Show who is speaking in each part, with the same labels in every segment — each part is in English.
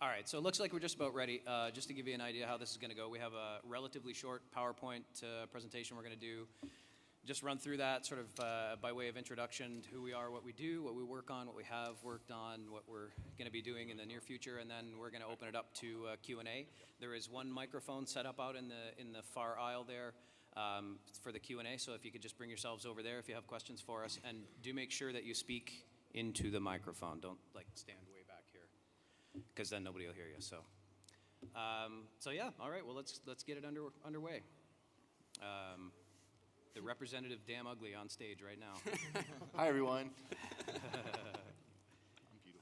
Speaker 1: All right, so it looks like we're just about ready. Just to give you an idea how this is going to go, we have a relatively short PowerPoint presentation we're going to do. Just run through that sort of by way of introduction to who we are, what we do, what we work on, what we have worked on, what we're going to be doing in the near future, and then we're going to open it up to Q&A. There is one microphone set up out in the far aisle there for the Q&A, so if you could just bring yourselves over there if you have questions for us, and do make sure that you speak into the microphone. Don't stand way back here, because then nobody will hear you. So yeah, all right. Well, let's get it underway. The representative Damn Ugly on stage right now.
Speaker 2: Hi, everyone.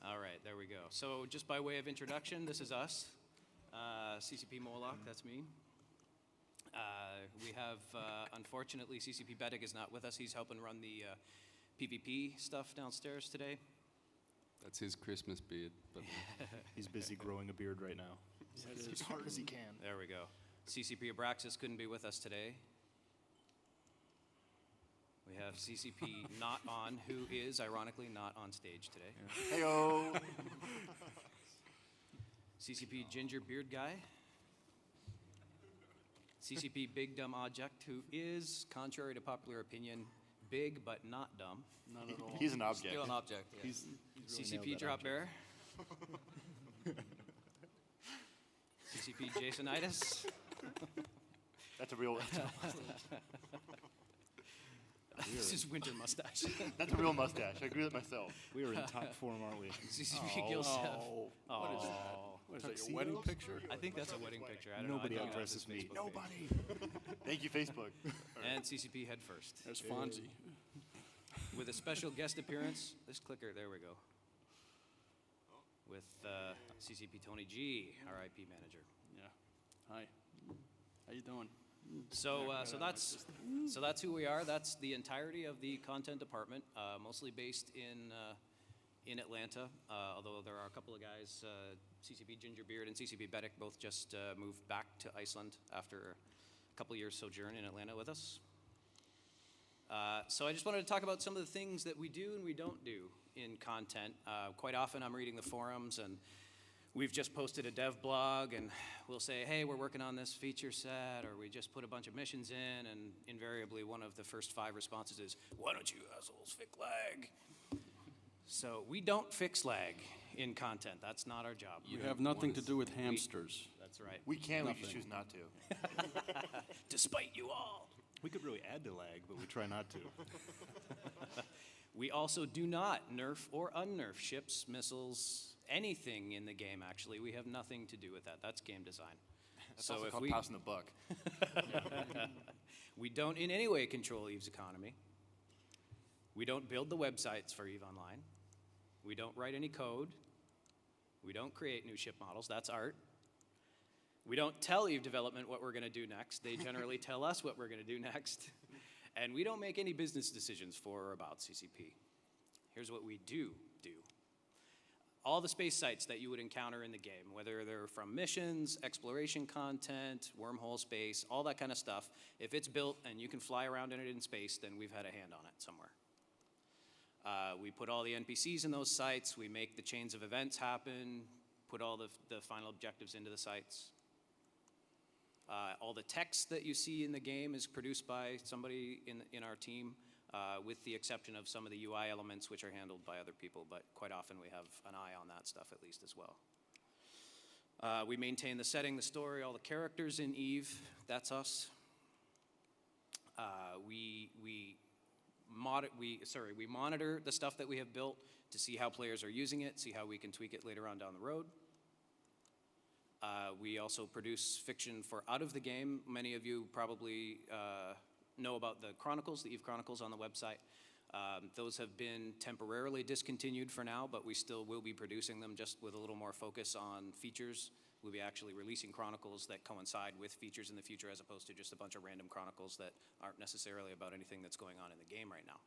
Speaker 1: All right, there we go. So just by way of introduction, this is us. CCP Moloch, that's me. We have, unfortunately, CCP Betic is not with us. He's helping run the PvP stuff downstairs today.
Speaker 3: That's his Christmas beard. But
Speaker 4: he's busy growing a beard right now.
Speaker 2: As hard as he can.
Speaker 1: There we go. CCP Abraxas couldn't be with us today. We have CCP Not On, who is, ironically, not on stage today.
Speaker 2: Yeah. Hey-o!
Speaker 1: CCP Ginger Beard Guy. CCP Big Dumb Object, who is, contrary to popular opinion, big but not dumb.
Speaker 2: Not at all. He's an object.
Speaker 1: Still an object, yeah.
Speaker 4: He's
Speaker 1: really CCP Drop Bear. CCP Jasonitis.
Speaker 2: That's a real...
Speaker 1: This is winter mustache.
Speaker 2: That's a real mustache. I agree with myself.
Speaker 4: We are in top form, aren't we?
Speaker 1: CCP Gilstep.
Speaker 5: What is that? What is that, your wedding picture?
Speaker 1: I think that's a wedding picture. I don't
Speaker 4: Nobody
Speaker 1: know.
Speaker 4: outdresses me.
Speaker 2: Nobody. Thank you, Facebook.
Speaker 1: And CCP Head First.
Speaker 5: There's Fonzie.
Speaker 1: With a special guest appearance, this clicker, there we go. With CCP Tony G, RIP manager.
Speaker 5: Yeah. Hi. How you doing?
Speaker 1: So that's who we are. That's the entirety of the content department, mostly based in Atlanta. Although there are a couple of guys, CCP Gingerbeard and CCP Betic, both just moved back to Iceland after a couple of years sojourn in Atlanta with us. So I just wanted to talk about some of the things that we do and we don't do in content. Quite often I'm reading the forums and we've just posted a dev blog and we'll say, hey, we're working on this feature set, or we just put a bunch of missions in, and invariably one of the first 5 responses is, why don't you assholes fix lag? So we don't fix lag in content. That's not our job.
Speaker 5: You have nothing to do with hamsters.
Speaker 1: That's right.
Speaker 2: We can, we just choose not to.
Speaker 1: Despite you all.
Speaker 4: We could really add to lag, but we try not to.
Speaker 1: We also do not nerf or unnerf ships, missiles, anything in the game, actually. We have nothing to do with that. That's game design.
Speaker 2: That's so also if called passing the buck.
Speaker 1: We don't in any way control EVE's economy. We don't build the websites for EVE Online. We don't write any code. We don't create new ship models. That's art. We don't tell EVE development what we're going to do next. They generally tell us what we're going to do next. And we don't make any business decisions for or about CCP. Here's what we do. All the space sites that you would encounter in the game, whether they're from missions, exploration content, wormhole space, all that kind of stuff, if it's built and you can fly around in it in space, then we've had a hand on it somewhere. We put all the NPCs in those sites, we make the chains of events happen, put all the final objectives into the sites. All the text that you see in the game is produced by somebody in our team, with the exception of some of the UI elements which are handled by other people, but quite often we have an eye on that stuff at least as well. We maintain the setting, the story, all the characters in EVE, that's us. We monitor the stuff that we have built to see how players are using it, see how we can tweak it later on down the road. We also produce fiction for out of the game. Many of you probably know about the Chronicles, the EVE Chronicles on the website. Those have been temporarily discontinued for now, but we still will be producing them just with a little more focus on features. We'll be actually releasing Chronicles that coincide with features in the future as opposed to just a bunch of random Chronicles that aren't necessarily about anything that's going on in the game right now.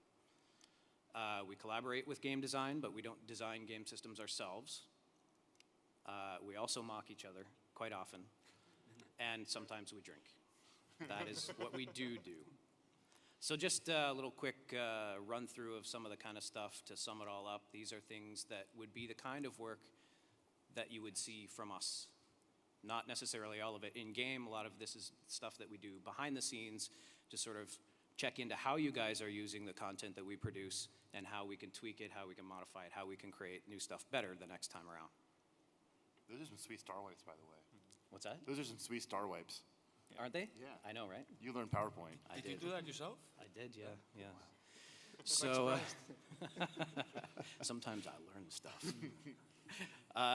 Speaker 1: We collaborate with game design, but we don't design game systems ourselves. We also mock each other quite often, and sometimes we drink. That is what we do. So just a little quick run through of some of the kind of stuff to sum it all up. These are things that would be the kind of work that you would see from us. Not necessarily all of it in-game. A lot of this is stuff that we do behind the scenes to sort of check into how you guys are using the content that we produce and how we can tweak it, how we can modify it, how we can create new stuff better the next time around.
Speaker 2: Those are some sweet star wipes, by the way.
Speaker 1: What's that?
Speaker 2: Those are some sweet star wipes.
Speaker 1: Aren't they?
Speaker 2: Yeah.
Speaker 1: I know, right?
Speaker 2: You learned PowerPoint.
Speaker 1: I
Speaker 6: Did you do that yourself?
Speaker 1: I did, yeah. So sometimes I learn stuff.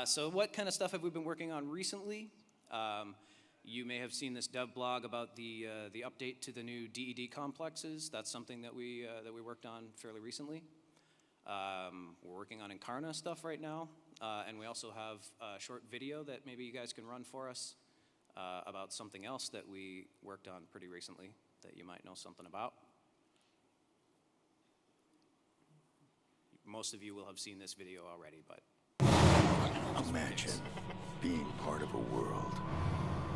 Speaker 1: So what kind of stuff have we been working on recently? You may have seen this dev blog about the update to the new DED complexes. That's something that we worked on fairly recently. We're working on Incarna stuff right now, and we also have a short video that maybe you guys can run for us about something else that we worked on pretty recently that you might know something about. Most of you will have seen this video already, but
Speaker 7: imagine being part of a world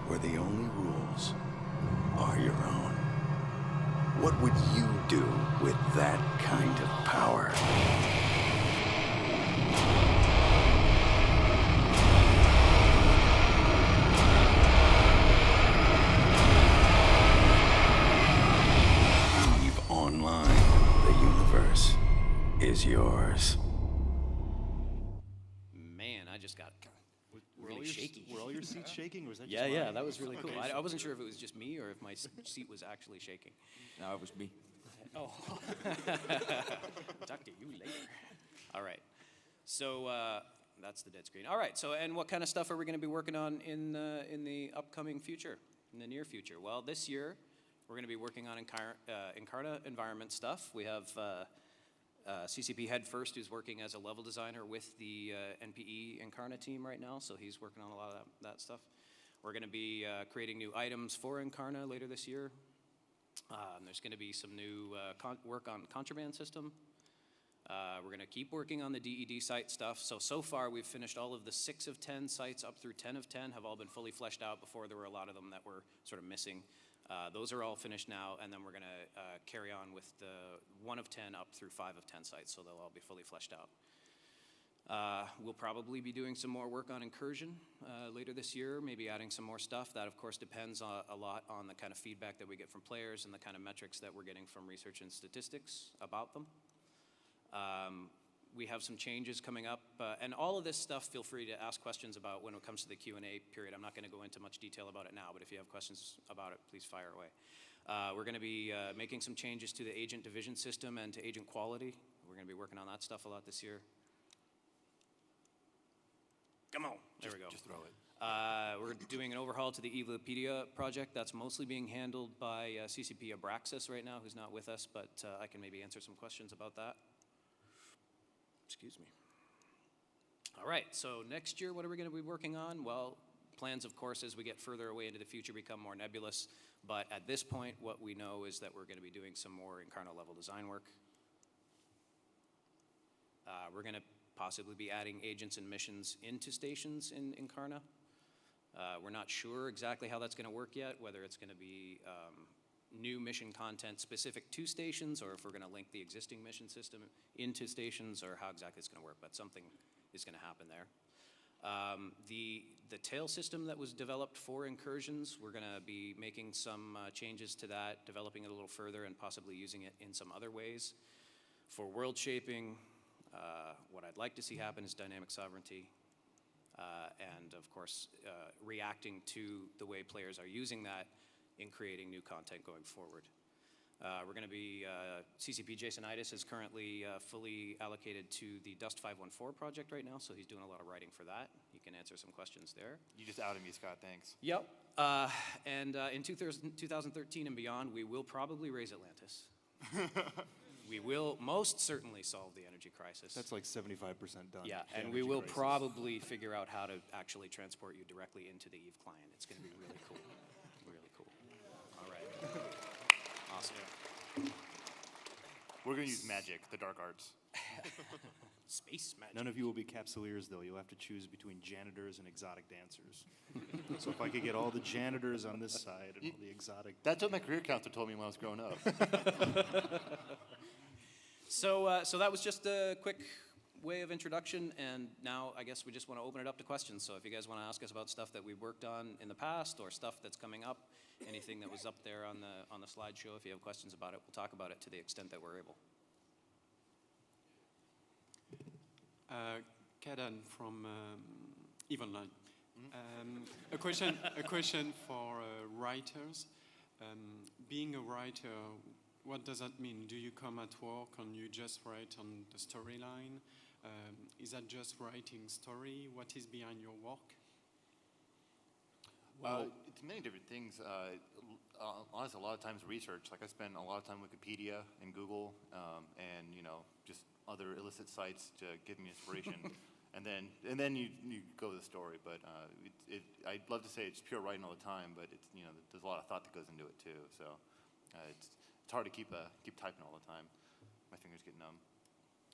Speaker 7: where the only rules are your own. What would you do with that kind of power? EVE Online. The universe is yours.
Speaker 1: man, I just got
Speaker 4: Were
Speaker 1: really shaky.
Speaker 4: Were all your seats shaking, or was that just
Speaker 1: Yeah,
Speaker 4: mine?
Speaker 1: that was really cool.
Speaker 4: Okay,
Speaker 1: I wasn't sure if it was just me or if my seat was actually shaking.
Speaker 6: No, it was me.
Speaker 1: Oh. Talk to you later. All right. So that's the dead screen. All right. So, and what kind of stuff are we going to be working on in the upcoming future, in the near future? Well, this year we're going to be working on Incarna environment stuff. We have CCP Head First, who's working as a level designer with the NPE Incarna team right now. So he's working on a lot of that stuff. We're going to be creating new items for Incarna later this year. There's going to be some new work on contraband system. We're going to keep working on the DED site stuff. So far we've finished all of the 6 of 10 sites up through 10 of 10 have all been fully fleshed out. Before there were a lot of them that were sort of missing. Those are all finished now, and then we're going to carry on with the 1 of 10 up through 5 of 10 sites, so they'll all be fully fleshed out. We'll probably be doing some more work on incursion later this year, maybe adding some more stuff. That, of course, depends a lot on the kind of feedback that we get from players and the kind of metrics that we're getting from research and statistics about them. We have some changes coming up, and all of this stuff, feel free to ask questions about when it comes to the Q&A period. I'm not going to go into much detail about it now, but if you have questions about it, please fire away. We're going to be making some changes to the agent division system and to agent quality. We're going to be working on that stuff a lot this year. Come on. There we go.
Speaker 2: Just throw it.
Speaker 1: We're doing an overhaul to the Evilopedia project. That's mostly being handled by CCP Abraxas right now, who's not with us, but I can maybe answer some questions about that. Excuse me. All right, so next year, what are we going to be working on? Well, plans, of course, as we get further away into the future become more nebulous, but at this point, what we know is that we're going to be doing some more Incarna level design work. We're going to possibly be adding agents and missions into stations in Incarna. We're not sure exactly how that's going to work yet, whether it's going to be new mission content specific to stations, or if we're going to link the existing mission system into stations, or how exactly it's going to work, but something is going to happen there. The tail system that was developed for incursions, we're going to be making some changes to that, developing it a little further, and possibly using it in some other ways. For world shaping, what I'd like to see happen is dynamic sovereignty, and of course, reacting to the way players are using that in creating new content going forward. We're going to be, CCP Jasonitis is currently fully allocated to the Dust 514 project right now, so he's doing a lot of writing for that. You can answer some questions there.
Speaker 2: You just outed me, Scott. Thanks.
Speaker 1: Yep. And in 2013 and beyond, we will probably raise Atlantis. We will most certainly solve the energy crisis.
Speaker 4: That's like 75% done.
Speaker 1: Yeah,
Speaker 4: the
Speaker 1: and we
Speaker 4: energy
Speaker 1: will
Speaker 4: crisis.
Speaker 1: probably figure out how to actually transport you directly into the EVE client. It's going to be really cool. Really cool. All right. Awesome.
Speaker 2: We're going to use magic, the dark arts.
Speaker 1: Space magic.
Speaker 4: None of you will be capsuleers, though. You'll have to choose between janitors and exotic dancers. So if I could get all the janitors on this side and all the exotic...
Speaker 2: That's what my career counselor told me when I was growing up.
Speaker 1: So that was just a quick way of introduction, and now I guess we just want to open it up to questions. So if you guys want to ask us about stuff that we worked on in the past or stuff that's coming up, anything that was up there on the slideshow, if you have questions about it, we'll talk about it to the extent that we're able.
Speaker 6: Kadan from EVE Online. A question for writers. Being a writer, what does that mean? Do you come at work and you just write on the storyline? Is that just writing story? What is behind your work?
Speaker 2: It's many different things. Honestly, a lot of times research. Like I spend a lot of time Wikipedia and Google, and just other illicit sites to give me inspiration. and then you go to the story. But I'd love to say it's pure writing all the time, but it's there's a lot of thought that goes into it too. So it's hard to keep typing all the time. My fingers get numb.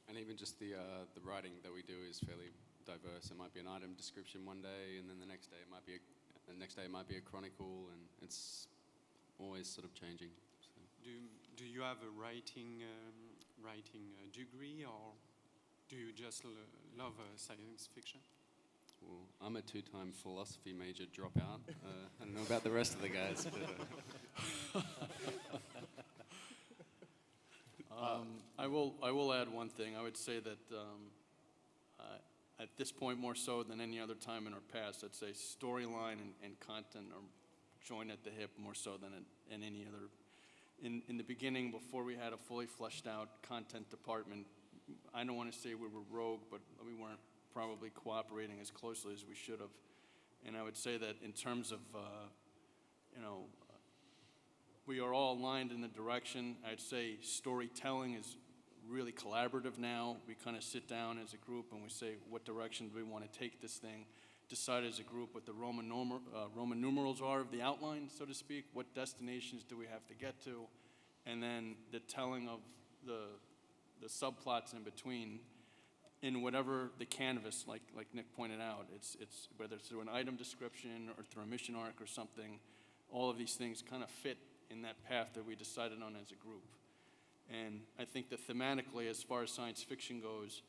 Speaker 3: And even just the writing that we do is fairly diverse. It might be an item description one day, and then the next day it might be a chronicle, and it's always sort of changing. So.
Speaker 6: Do you have a writing degree, or do you just love science fiction?
Speaker 3: Well, I'm a 2-time philosophy major dropout. I don't know about the rest of the guys. But,
Speaker 5: I will add one thing. I would say that at this point, more so than any other time in our past, I'd say storyline and content are joined at the hip more so than in any other. In the beginning, before we had a fully fleshed out content department, I don't want to say we were rogue, but we weren't probably cooperating as closely as we should have. And I would say that in terms of, we are all aligned in the direction. I'd say storytelling is really collaborative now. We kind of sit down as a group and we say, what direction do we want to take this thing? Decide as a group what the Roman numerals are of the outline, so to speak. What destinations do we have to get to? And then the telling of the subplots in between in whatever the canvas, like Nick pointed out. It's whether it's through an item description or through a mission arc or something, all of these things kind of fit in that path that we decided on as a group. And I think that thematically, as far as science fiction goes,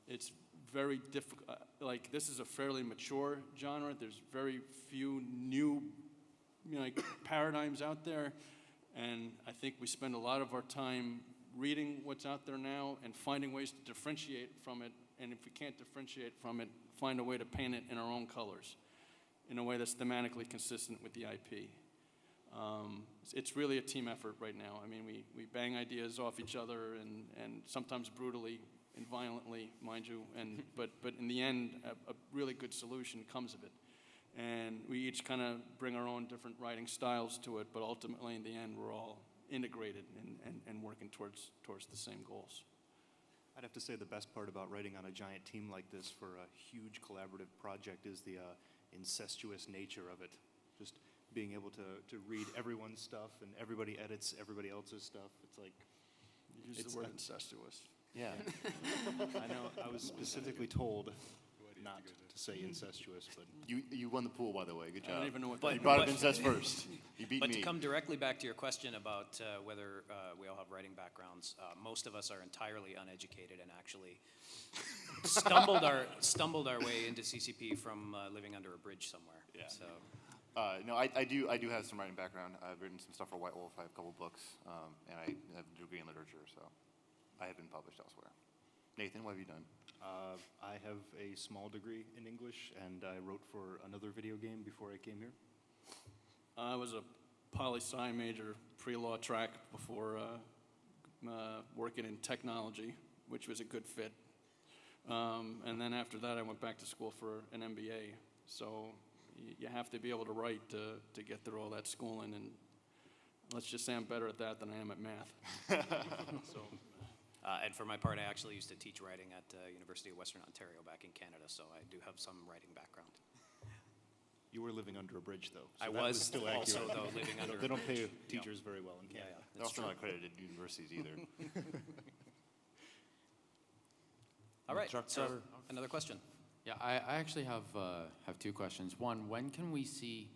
Speaker 5: it's very difficult. Like, this is a fairly mature genre. There's very few new paradigms out there. And I think we spend a lot of our time reading what's out there now and finding ways to differentiate from it. And if we can't differentiate from it, find a way to paint it in our own colors in a way that's thematically consistent with the IP. It's really a team effort right now. I mean, we bang ideas off each other and sometimes brutally and violently, mind you, but in the end, a really good solution comes of it. And we each kind of bring our own different writing styles to it, but ultimately in the end, we're all integrated and working towards the same goals.
Speaker 4: I'd have to say the best part about writing on a giant team like this for a huge collaborative project is the incestuous nature of it. Just being able to read everyone's stuff and everybody edits everybody else's stuff. It's like...
Speaker 5: You use the word incestuous.
Speaker 2: Yeah.
Speaker 4: I know, I was specifically told not to say incestuous, but...
Speaker 2: You won the pool, by the way. Good job.
Speaker 5: I don't even know what
Speaker 1: But-
Speaker 5: that
Speaker 2: You brought up
Speaker 1: but-
Speaker 2: incest first. You beat
Speaker 1: But
Speaker 2: me.
Speaker 1: to come directly back to your question about whether we all have writing backgrounds, most of us are entirely uneducated and actually stumbled our way into CCP from living under a bridge somewhere.
Speaker 2: Yeah.
Speaker 1: So
Speaker 2: No, I do have some writing background. I've written some stuff for White Wolf. I have a couple books, and I have a degree in literature, so I have been published elsewhere. Nathan, what have you done?
Speaker 4: I have a small degree in English, and I wrote for another video game before I came here.
Speaker 5: I was a poli-sci major, pre-law track before working in technology, which was a good fit. And then after that, I went back to school for an MBA. So you have to be able to write to get through all that schooling, and let's just say I'm better at that than I am at math. So.
Speaker 1: and for my part, I actually used to teach writing at University of Western Ontario back in Canada, so I do have some writing background.
Speaker 4: You were living under a bridge, though. So
Speaker 1: I
Speaker 4: that
Speaker 1: was
Speaker 4: still
Speaker 1: also,
Speaker 4: accurate.
Speaker 1: though, living under
Speaker 4: They
Speaker 1: a
Speaker 4: don't pay
Speaker 1: bridge.
Speaker 4: teachers very well in
Speaker 1: Yeah,
Speaker 4: Canada.
Speaker 1: yeah,
Speaker 2: They're
Speaker 1: that's
Speaker 2: also
Speaker 1: true.
Speaker 2: not accredited universities either.
Speaker 1: All right,
Speaker 8: Truck
Speaker 1: so
Speaker 8: driver.
Speaker 1: another question.
Speaker 8: Yeah, I actually have two questions. One, when can we see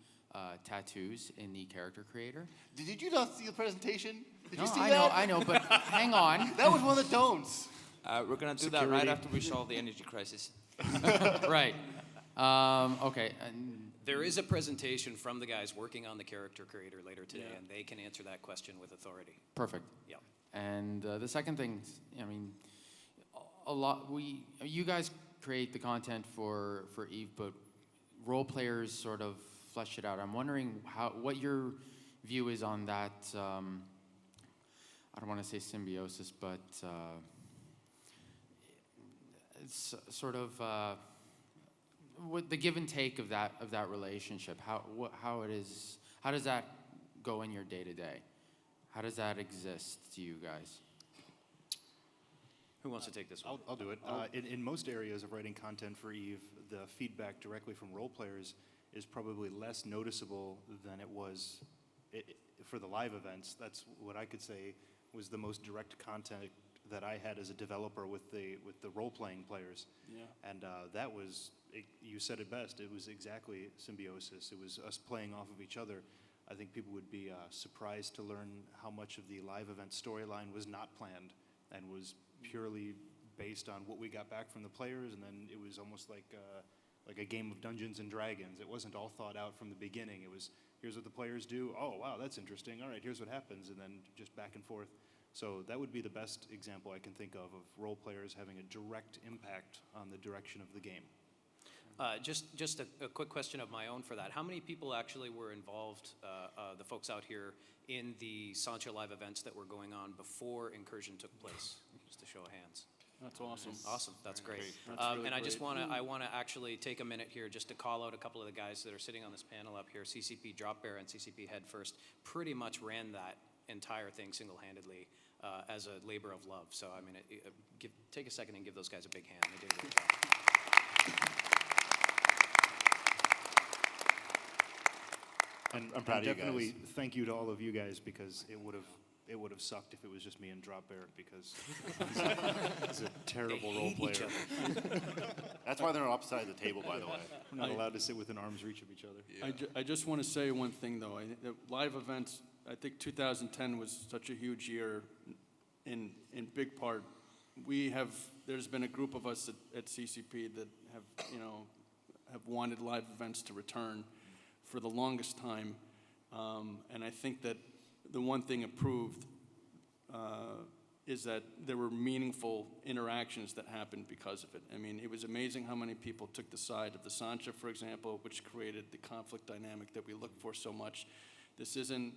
Speaker 8: tattoos in the character creator?
Speaker 2: Did you not see the presentation? Did
Speaker 8: No,
Speaker 2: you see
Speaker 8: I
Speaker 2: that?
Speaker 8: know, but hang on.
Speaker 2: That was one of the don'ts.
Speaker 9: We're gonna do that right after we solve the energy crisis.
Speaker 8: Right. Okay. And
Speaker 1: There is a presentation from the guys working on the character creator later today,
Speaker 5: Yeah.
Speaker 1: and they can answer that question with authority.
Speaker 8: perfect.
Speaker 1: Yeah.
Speaker 8: And the second thing, I mean, you guys create the content for Eve, but role players sort of flesh it out. I'm wondering what your view is on that. I don't want to say symbiosis, but it's sort of what the give and take of that relationship. How it is. How does that go in your day to day? How does that exist to you guys?
Speaker 1: Who wants to take this one?
Speaker 4: I'll do it. In most areas of writing content for Eve, the feedback directly from role players is probably less noticeable than it was for the live events. That's what I could say was the most direct contact that I had as a developer with the role-playing players.
Speaker 5: Yeah.
Speaker 4: And that was, you said it best, it was exactly symbiosis. It was us playing off of each other. I think people would be surprised to learn how much of the live event storyline was not planned and was purely based on what we got back from the players, and then it was almost like a game of Dungeons and Dragons. It wasn't all thought out from the beginning. It was, here's what the players do. Oh, wow, that's interesting. All right, here's what happens, and then just back and forth. So that would be the best example I can think of role players having a direct impact on the direction of the game.
Speaker 1: Just a quick question of my own for that. How many people actually were involved, the folks out here, in the Sancho live events that were going on before Incursion took place? Just a show of hands.
Speaker 5: That's awesome.
Speaker 1: Awesome, that's great.
Speaker 5: That's really
Speaker 1: And I just
Speaker 5: great.
Speaker 1: I want to actually take a minute here just to call out a couple of the guys that are sitting on this panel up here. CCP Drop Bear and CCP Head First pretty much ran that entire thing single-handedly as a labor of love. So, I mean, take a second and give those guys a big hand. They did a great job.
Speaker 2: I'm proud of you guys.
Speaker 4: Definitely thank you to all of you guys, because it would have sucked if it was just me and Drop Bear, because he's a terrible role
Speaker 1: hate each
Speaker 4: player.
Speaker 2: That's why they're on opposite sides of the table, by the way.
Speaker 4: We're not allowed to sit within arm's reach of each other.
Speaker 5: I just want to say one thing, though. The live events, I think 2010 was such a huge year in big part. There's been a group of us at CCP that have wanted live events to return for the longest time. And I think that the one thing it proved is that there were meaningful interactions that happened because of it. I mean, it was amazing how many people took the side of the Sancha, for example, which created the conflict dynamic that we look for so much. This isn't,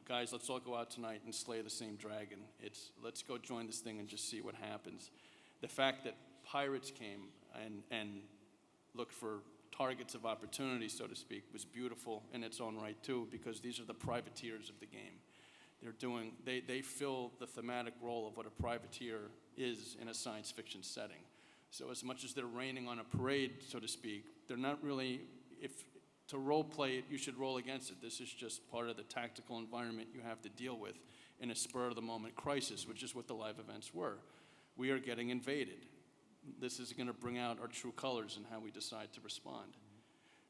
Speaker 5: guys, let's all go out tonight and slay the same dragon. It's, let's go join this thing and just see what happens. The fact that pirates came and looked for targets of opportunity, so to speak, was beautiful in its own right, too, because these are the privateers of the game. They fill the thematic role of what a privateer is in a science fiction setting. So as much as they're raining on a parade, so to speak, they're not really, to role play it, you should roll against it. This is just part of the tactical environment you have to deal with in a spur-of-the-moment crisis, which is what the live events were. We are getting invaded. This is going to bring out our true colors and how we decide to respond.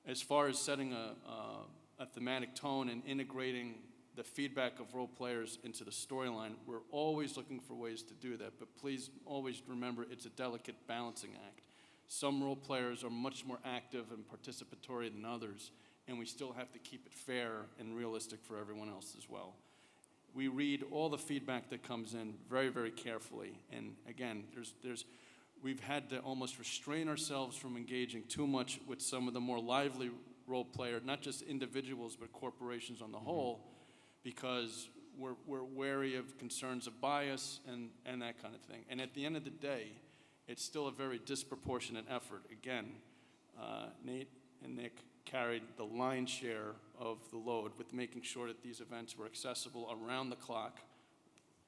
Speaker 5: As far as setting a thematic tone and integrating the feedback of role players into the storyline, we're always looking for ways to do that, but please always remember it's a delicate balancing act. Some role players are much more active and participatory than others, and we still have to keep it fair and realistic for everyone else as well. We read all the feedback that comes in very, very carefully, and again, we've had to almost restrain ourselves from engaging too much with some of the more lively role player, not just individuals, but corporations on the whole, because we're wary of concerns of bias and that kind of thing. And at the end of the day, it's still a very disproportionate effort. Again, Nate and Nick carried the lion's share of the load with making sure that these events were accessible around the clock,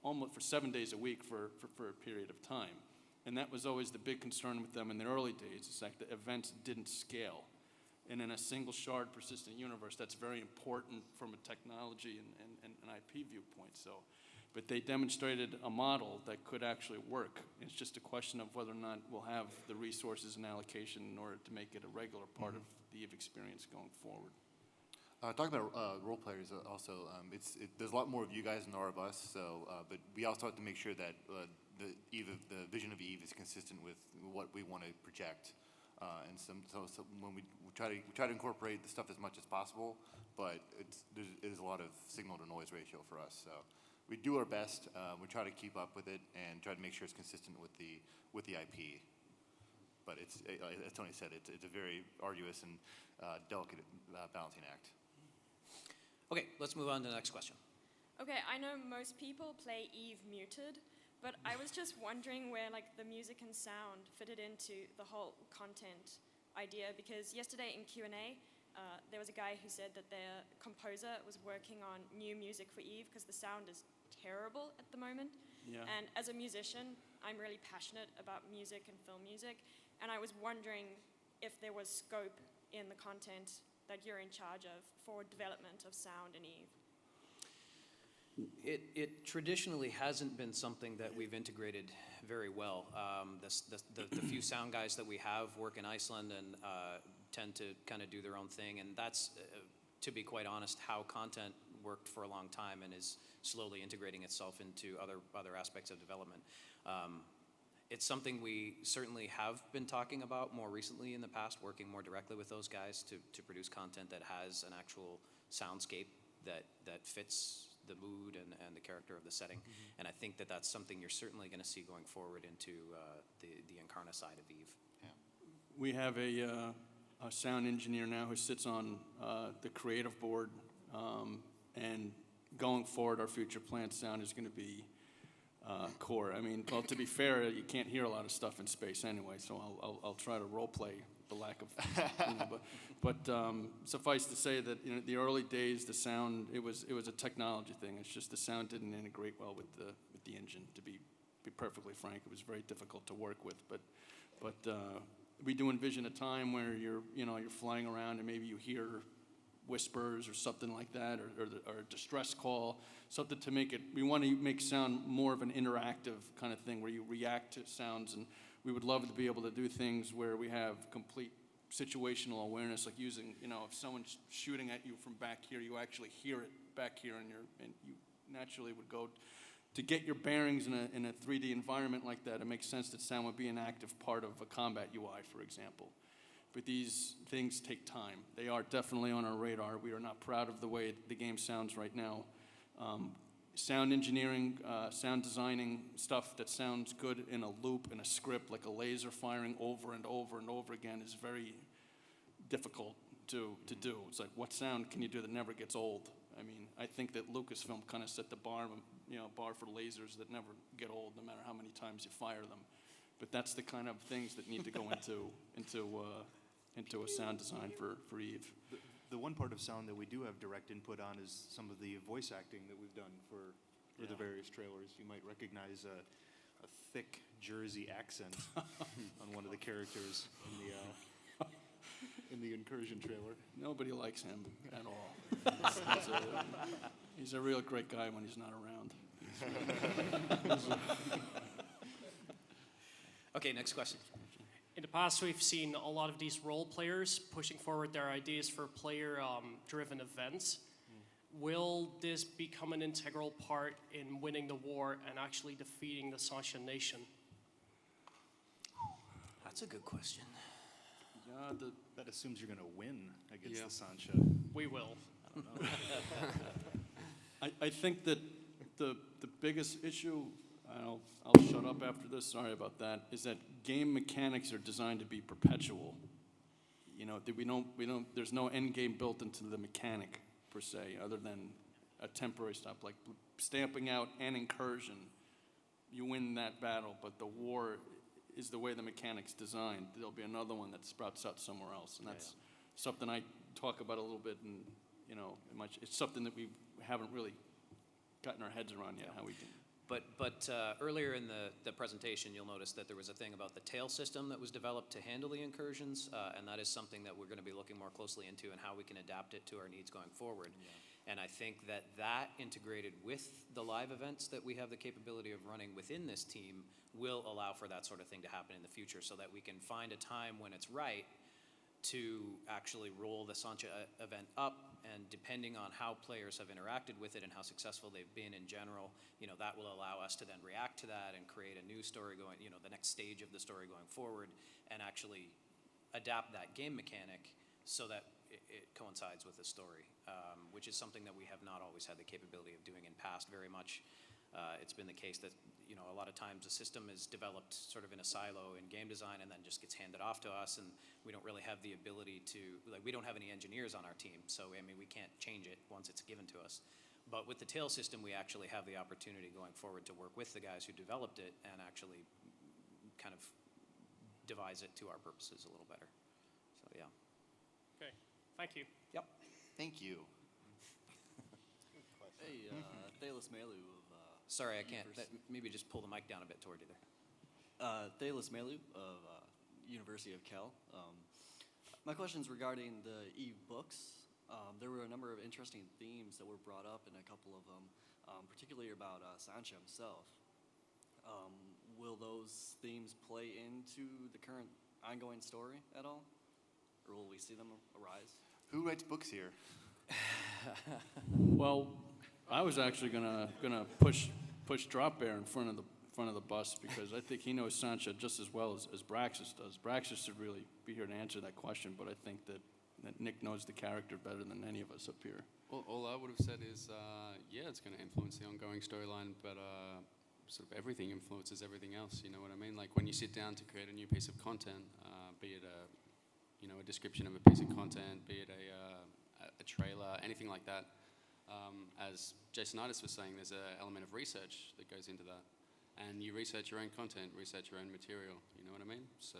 Speaker 5: almost for 7 days a week for a period of time. And that was always the big concern with them in the early days, is that the events didn't scale. And in a single shard persistent universe, that's very important from a technology and an IP viewpoint. But they demonstrated a model that could actually work. It's just a question of whether or not we'll have the resources and allocation in order to make it a regular part of the Eve experience going forward.
Speaker 2: Talking about role players also, there's a lot more of you guys than there are of us, but we also have to make sure that the vision of Eve is consistent with what we want to project. And so when we try to incorporate the stuff as much as possible, but it is a lot of signal to noise ratio for us. So we do our best. We try to keep up with it and try to make sure it's consistent with the IP. But it's, as Tony said, it's a very arduous and delicate balancing act.
Speaker 1: Okay, let's move on to the next question.
Speaker 10: Okay, I know most people play Eve muted, but I was just wondering where like the music and sound fitted into the whole content idea, because yesterday in Q&A, there was a guy who said that their composer was working on new music for Eve because the sound is terrible at the moment.
Speaker 5: Yeah.
Speaker 10: And as a musician, I'm really passionate about music and film music, and I was wondering if there was scope in the content that you're in charge of for development of sound in Eve.
Speaker 1: It traditionally hasn't been something that we've integrated very well. The few sound guys that we have work in Iceland and tend to kind of do their own thing, and that's, to be quite honest, how content worked for a long time and is slowly integrating itself into other aspects of development. It's something we certainly have been talking about more recently in the past, working more directly with those guys to produce content that has an actual soundscape that fits the mood and the character of the setting. Mm-hmm. And I think that that's something you're certainly going to see going forward into the Incarna side of Eve.
Speaker 2: Yeah.
Speaker 5: We have a sound engineer now who sits on the creative board, and going forward, our future plant sound is going to be core. I mean, well, to be fair, you can't hear a lot of stuff in space anyway, so I'll try to role play the lack of, but suffice to say that the early days, the sound, it was a technology thing. It's just the sound didn't integrate well with the engine. To be perfectly frank, it was very difficult to work with. But we do envision a time where you're flying around and maybe you hear whispers or something like that, or a distress call, something to make it. We want to make sound more of an interactive kind of thing where you react to sounds, and we would love to be able to do things where we have complete situational awareness, like using, if someone's shooting at you from back here, you actually hear it back here, and you naturally would go to get your bearings in a 3D environment like that. It makes sense that sound would be an active part of a combat UI, for example. But these things take time. They are definitely on our radar. We are not proud of the way the game sounds right now. Sound engineering, sound designing stuff that sounds good in a loop, in a script, like a laser firing over and over and over again, is very difficult to do. It's like, what sound can you do that never gets old? I mean, I think that Lucasfilm kind of set the bar for lasers that never get old, no matter how many times you fire them. But that's the kind of things that need to go into a sound design for Eve.
Speaker 4: The one part of sound that we do have direct input on is some of the voice acting that we've done for the various trailers. You might recognize a thick Jersey accent on one of the characters in the Incursion trailer.
Speaker 5: Nobody likes him at all. He's a real great guy when he's not around.
Speaker 1: Okay, next question.
Speaker 11: In the past, we've seen a lot of these role players pushing forward their ideas for player-driven events. Will this become an integral part in winning the war and actually defeating the Sasha nation?
Speaker 1: That's a good question.
Speaker 5: Yeah,
Speaker 4: that assumes you're going to win against the Sancha.
Speaker 11: We will.
Speaker 4: I don't know.
Speaker 5: I think that the biggest issue, I'll shut up after this, sorry about that, is that game mechanics are designed to be perpetual. There's no end game built into the mechanic per se, other than a temporary stop, like stamping out an incursion. You win that battle, but the war is the way the mechanic's designed. There'll be another one that sprouts out somewhere else, and that's something I talk about a little bit, and it's something that we haven't really gotten our heads around yet, how we can.
Speaker 1: But earlier in the presentation, you'll notice that there was a thing about the tail system that was developed to handle the incursions, and that is something that we're going to be looking more closely into and how we can adapt it to our needs going forward. Yeah. And I think that integrated with the live events that we have the capability of running within this team will allow for that sort of thing to happen in the future, so that we can find a time when it's right to actually roll the Sancha event up, and depending on how players have interacted with it and how successful they've been in general, that will allow us to then react to that and create a new story going, the next stage of the story going forward, and actually adapt that game mechanic so that it coincides with the story, which is something that we have not always had the capability of doing in past very much. It's been the case that, a lot of times a system is developed sort of in a silo in game design and then just gets handed off to us, and we don't really have the ability to, we don't have any engineers on our team, so, we can't change it once it's given to us. But with the tail system, we actually have the opportunity going forward to work with the guys who developed it and actually kind of devise it to our purposes a little better. So, yeah.
Speaker 11: Okay, thank you.
Speaker 1: Yep.
Speaker 2: Thank you.
Speaker 12: Hey, Thalis Melu of
Speaker 1: Sorry, I can't. Maybe just pull the mic down a bit toward you there.
Speaker 12: Thalis Melu of University of Cal. My question's regarding the e-books. There were a number of interesting themes that were brought up in a couple of them, particularly about Sancha himself. Will those themes play into the current ongoing story at all? Or will we see them arise?
Speaker 2: Who writes books here?
Speaker 5: Well, I was actually gonna push Drop Bear in front of the bus, because I think he knows Sancha just as well as Braxis does. Braxis should really be here to answer that question, but I think that Nick knows the character better than any of us up here.
Speaker 3: Well, all I would have said is, yeah, it's going to influence the ongoing storyline, but sort of everything influences everything else. You know what I mean? Like when you sit down to create a new piece of content, be it a description of a piece of content, be it a trailer, anything like that. As Jason Itis was saying, there's an element of research that goes into that. And you research your own content, research your own material, you know what I mean? So,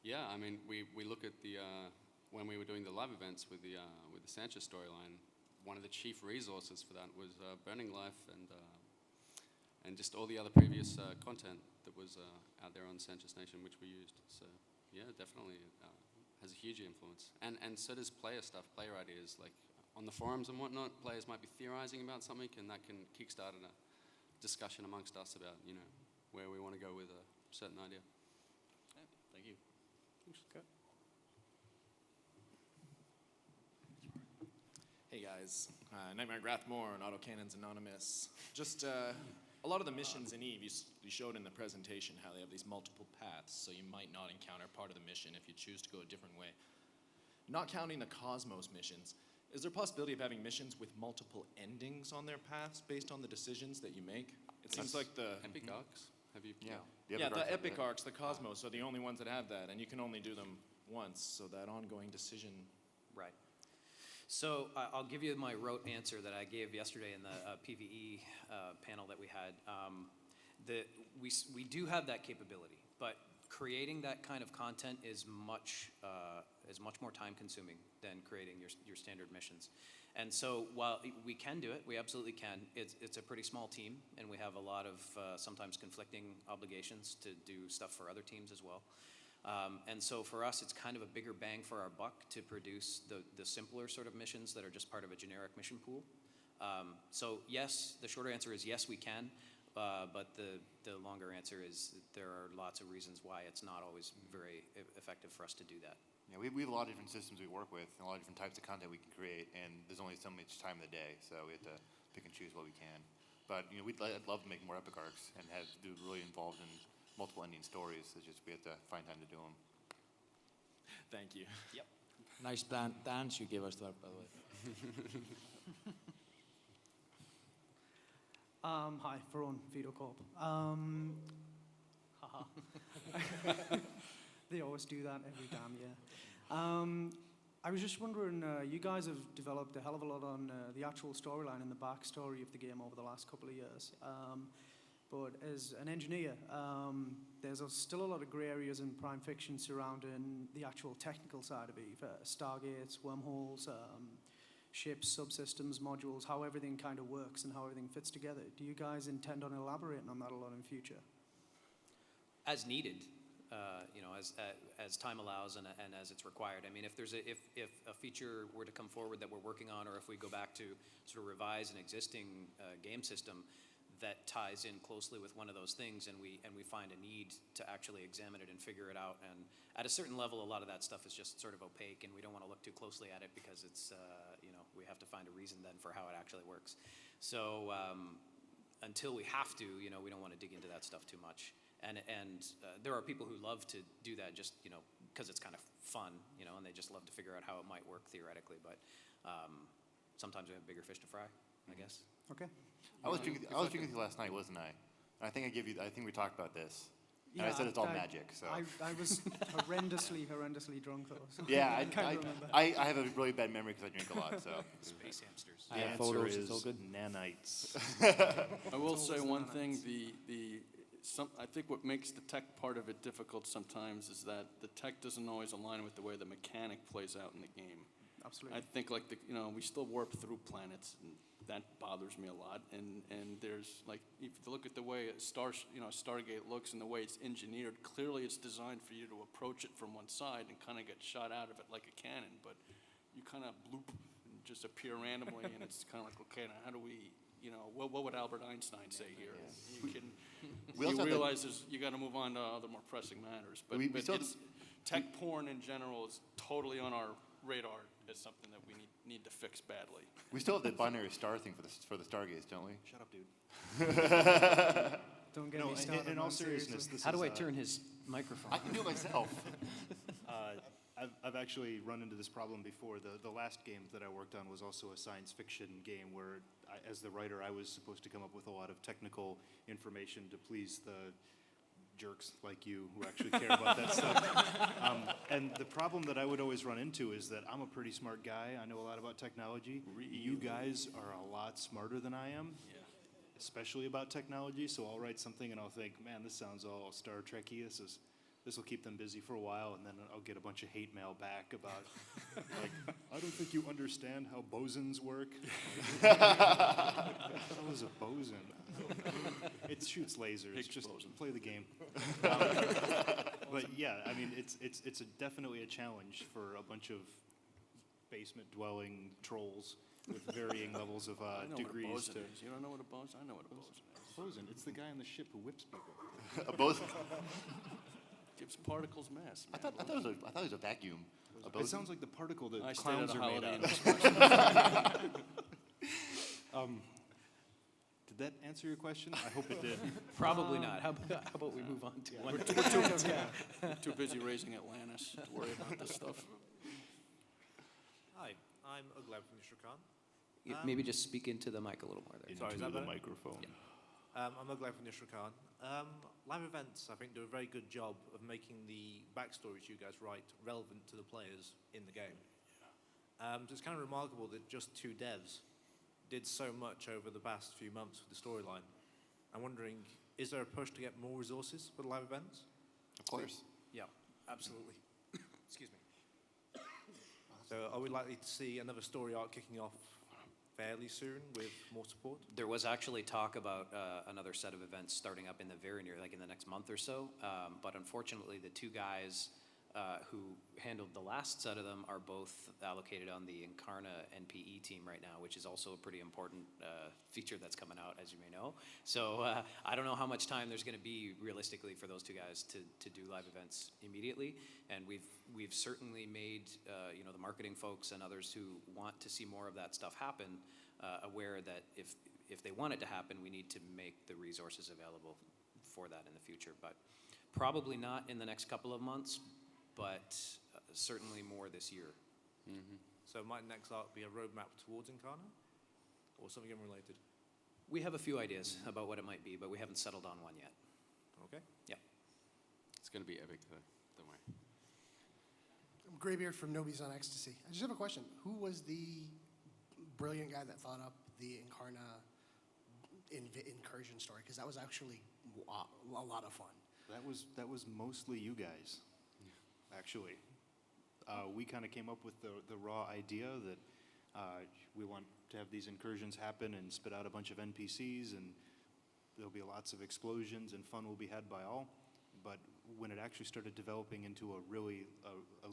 Speaker 3: yeah, I mean, we look at when we were doing the live events with the Sancha storyline, one of the chief resources for that was Burning Life and just all the other previous content that was out there on Sancha's Nation, which we used. So, yeah, definitely has a huge influence. And so does player stuff, player ideas, like on the forums and whatnot, players might be theorizing about something, and that can kickstart a discussion amongst us about, where we want to go with a certain idea.
Speaker 12: Okay, thank you.
Speaker 11: Okay.
Speaker 13: Hey guys, Nightmare Grathmore and Autocannons Anonymous. Just a lot of the missions in EVE, you showed in the presentation how they have these multiple paths, so you might not encounter part of the mission if you choose to go a different way. Not counting the Cosmos missions, is there a possibility of having missions with multiple endings on their paths based on the decisions that you make? It seems like the
Speaker 3: Epic arcs. Have you?
Speaker 13: Yeah, the epic arcs, the Cosmos, are the only ones that have that, and you can only do them once, so that ongoing decision.
Speaker 1: Right. So I'll give you my rote answer that I gave yesterday in the PvE panel that we had. We do have that capability, but creating that kind of content is much more time consuming than creating your standard missions. And so while we can do it, we absolutely can, it's a pretty small team, and we have a lot of sometimes conflicting obligations to do stuff for other teams as well. And so for us, it's kind of a bigger bang for our buck to produce the simpler sort of missions that are just part of a generic mission pool. So yes, the shorter answer is yes, we can, but the longer answer is there are lots of reasons why it's not always very effective for us to do that.
Speaker 2: Yeah, we have a lot of different systems we work with, and a lot of different types of content we can create, and there's only so much time in the day, so we have to pick and choose what we can. But I'd love to make more epic arcs and have do really involved in multiple ending stories. It's just we have to find time to do them.
Speaker 13: Thank you.
Speaker 1: Yep.
Speaker 9: Nice dance you gave us there, by the way.
Speaker 14: Hi, Varun, Vito Corp. Haha. They always do that every damn year. I was just wondering, you guys have developed a hell of a lot on the actual storyline and the backstory of the game over the last couple of years. But as an engineer, there's still a lot of grey areas in Prime Fiction surrounding the actual technical side of EVE. Stargates, wormholes, ships, subsystems, modules, how everything kind of works and how everything fits together. Do you guys intend on elaborating on that a lot in future?
Speaker 1: As needed, as time allows and as it's required. I mean, if a feature were to come forward that we're working on, or if we go back to sort of revise an existing game system, that ties in closely with one of those things, and we find a need to actually examine it and figure it out. And at a certain level, a lot of that stuff is just sort of opaque, and we don't want to look too closely at it because it's we have to find a reason then for how it actually works. So until we have to, we don't want to dig into that stuff too much. And there are people who love to do that just because it's kind of fun, and they just love to figure out how it might work theoretically. But sometimes we have bigger fish to fry, I guess.
Speaker 14: Okay.
Speaker 2: I was drinking with you last night, wasn't I? I think we talked about this. And I said it's all magic. So
Speaker 14: I was horrendously drunk though. So
Speaker 2: yeah,
Speaker 14: I can't remember.
Speaker 2: I have a really bad memory because I drink a lot. So
Speaker 1: Space hamsters.
Speaker 4: The answer is nanites.
Speaker 5: I will say one thing. I think what makes the tech part of it difficult sometimes is that the tech doesn't always align with the way the mechanic plays out in the game.
Speaker 14: Absolutely.
Speaker 5: I think like we still warp through planets, and that bothers me a lot. And there's like, if you look at the way Stargate looks and the way it's engineered, clearly it's designed for you to approach it from one side and kind of get shot out of it like a cannon. But you kind of bloop and just appear randomly, and it's kind of like, okay, now how do we? What would Albert Einstein say here? Yeah. You realize you got to move on to other more pressing matters. But tech porn in general is totally on our radar as something that we need to fix badly.
Speaker 2: We still have the binary star thing for the Stargates, don't we?
Speaker 4: Shut up, dude.
Speaker 14: Don't get me started.
Speaker 4: In all seriousness,
Speaker 1: how do I turn his microphone?
Speaker 2: I can do it myself.
Speaker 4: I've actually run into this problem before. The last game that I worked on was also a science fiction game where, as the writer, I was supposed to come up with a lot of technical information to please the jerks like you who actually care about that stuff. And the problem that I would always run into is that I'm a pretty smart guy. I know a lot about technology. You guys are a lot smarter than I am, especially about technology. So I'll write something and I'll think, man, this sounds all Star Trek-y. This will keep them busy for a while, and then I'll get a bunch of hate mail back about, like, I don't think you understand how bosons work. What is a boson? It shoots lasers. Just play the game. But yeah, I mean, it's definitely a challenge for a bunch of basement-dwelling trolls with varying levels of degrees.
Speaker 5: What a boson is. You don't know what a boson? I know what a boson is.
Speaker 4: Boson. It's the guy on the ship who whips people.
Speaker 2: A boson.
Speaker 5: Gives particles mass.
Speaker 2: I thought it was a vacuum.
Speaker 4: It sounds like the particle that
Speaker 5: I
Speaker 4: clowns
Speaker 5: stayed
Speaker 4: are
Speaker 5: at a
Speaker 4: made
Speaker 5: Holiday
Speaker 4: out of. Did that answer your question? I hope it did.
Speaker 1: Probably not. How about we move on to one?
Speaker 5: We're too busy raising Atlantis to worry about this stuff.
Speaker 15: Hi, I'm Uglab from Nishrakan.
Speaker 1: Maybe just speak into the mic a little more there.
Speaker 15: Sorry, is that better?
Speaker 4: microphone.
Speaker 1: Yeah.
Speaker 15: I'm Uglab from Nishrakan. Live events, I think, do a very good job of making the backstories you guys write relevant to the players in the game. So it's kind of remarkable that just 2 devs did so much over the past few months with the storyline. I'm wondering, is there a push to get more resources for the live events?
Speaker 2: Of course.
Speaker 1: Yeah, absolutely. Excuse me.
Speaker 15: So are we likely to see another story arc kicking off fairly soon with more support?
Speaker 1: There was actually talk about another set of events starting up in the very near, like in the next month or so. But unfortunately, the 2 guys who handled the last set of them are both allocated on the Incarna NPE team right now, which is also a pretty important feature that's coming out, as you may know. So I don't know how much time there's going to be realistically for those 2 guys to do live events immediately. And we've certainly made the marketing folks and others who want to see more of that stuff happen aware that if they want it to happen, we need to make the resources available for that in the future. But probably not in the next couple of months, but certainly more this year.
Speaker 15: Mm-hmm. So might next arc be a roadmap towards Incarna? Or something unrelated?
Speaker 1: We have a few ideas about what it might be, but we haven't settled on one yet.
Speaker 15: Okay.
Speaker 1: Yeah.
Speaker 3: It's going to be epic, though. Don't worry.
Speaker 16: I'm Graybeard from Nobody's on Ecstasy. I just have a question. Who was the brilliant guy that thought up the Incarna incursion story? Because that was actually a lot of fun.
Speaker 4: That was mostly you guys, actually. We kind of came up with the raw idea that we want to have these incursions happen and spit out a bunch of NPCs, and there'll be lots of explosions and fun will be had by all. But when it actually started developing into a really